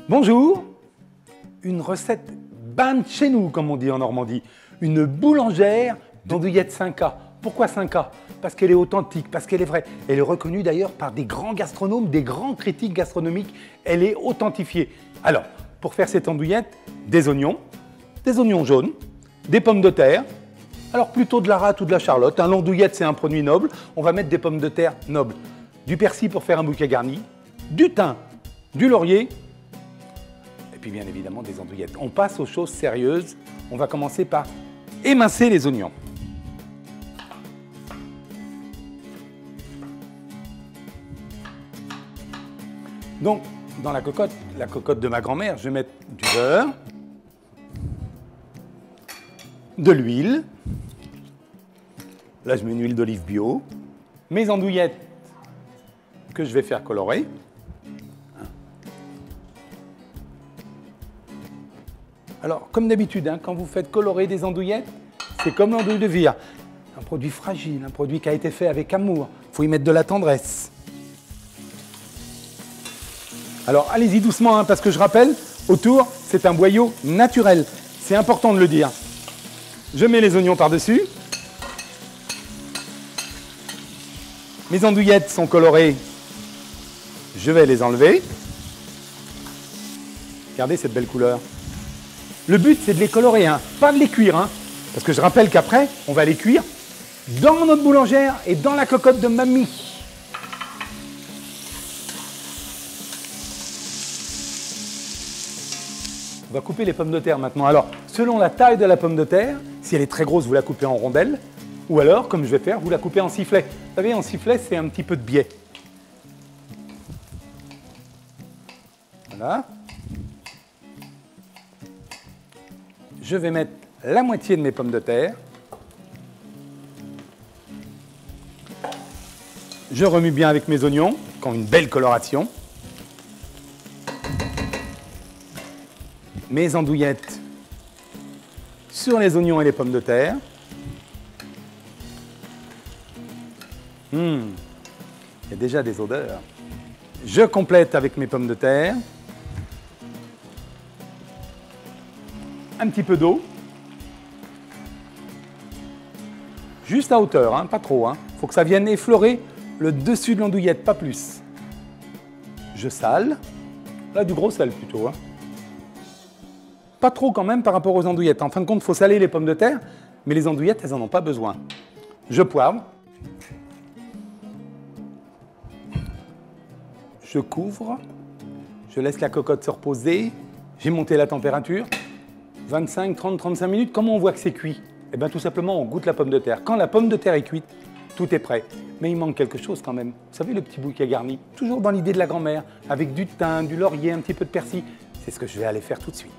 Bonjour, une recette bain de chez nous, comme on dit en Normandie. Une boulangère d'andouillettes 5K. Pourquoi 5K? Parce qu'elle est authentique, parce qu'elle est vraie. Elle est reconnue d'ailleurs par des grands gastronomes, des grands critiques gastronomiques. Elle est authentifiée. Alors, pour faire cette andouillette, des oignons jaunes, des pommes de terre. Alors plutôt de la rate ou de la charlotte. L'andouillette, c'est un produit noble. On va mettre des pommes de terre nobles. Du persil pour faire un bouquet garni, du thym, du laurier, et puis bien évidemment des andouillettes. On passe aux choses sérieuses. On va commencer par émincer les oignons. Donc, dans la cocotte de ma grand-mère, je vais mettre du beurre, de l'huile. Là, je mets une huile d'olive bio. Mes andouillettes que je vais faire colorer. Alors, comme d'habitude, quand vous faites colorer des andouillettes, c'est comme l'andouille de vire. Un produit fragile, un produit qui a été fait avec amour. Il faut y mettre de la tendresse. Alors, allez-y doucement, parce que je rappelle, autour, c'est un boyau naturel. C'est important de le dire. Je mets les oignons par-dessus. Mes andouillettes sont colorées. Je vais les enlever. Regardez cette belle couleur. Le but, c'est de les colorer, pas de les cuire. Parce que je rappelle qu'après, on va les cuire dans notre boulangère et dans la cocotte de mamie. On va couper les pommes de terre maintenant. Alors, selon la taille de la pomme de terre, si elle est très grosse, vous la coupez en rondelles. Ou alors, comme je vais faire, vous la coupez en sifflets. Vous savez, en sifflet, c'est un petit peu de biais. Voilà. Je vais mettre la moitié de mes pommes de terre. Je remue bien avec mes oignons, qui ont une belle coloration. Mes andouillettes sur les oignons et les pommes de terre. Il y a déjà des odeurs. Je complète avec mes pommes de terre. Un petit peu d'eau. Juste à hauteur, pas trop. Faut que ça vienne effleurer le dessus de l'andouillette, pas plus. Je sale. Là, du gros sel plutôt. Pas trop quand même par rapport aux andouillettes. En fin de compte, il faut saler les pommes de terre, mais les andouillettes, elles n'en ont pas besoin. Je poivre. Je couvre. Je laisse la cocotte se reposer. J'ai monté la température. 25, 30, 35 minutes. Comment on voit que c'est cuit? Eh bien, tout simplement, on goûte la pomme de terre. Quand la pomme de terre est cuite, tout est prêt. Mais il manque quelque chose quand même. Vous savez, le petit bouquet garni, toujours dans l'idée de la grand-mère, avec du thym, du laurier, un petit peu de persil. C'est ce que je vais aller faire tout de suite.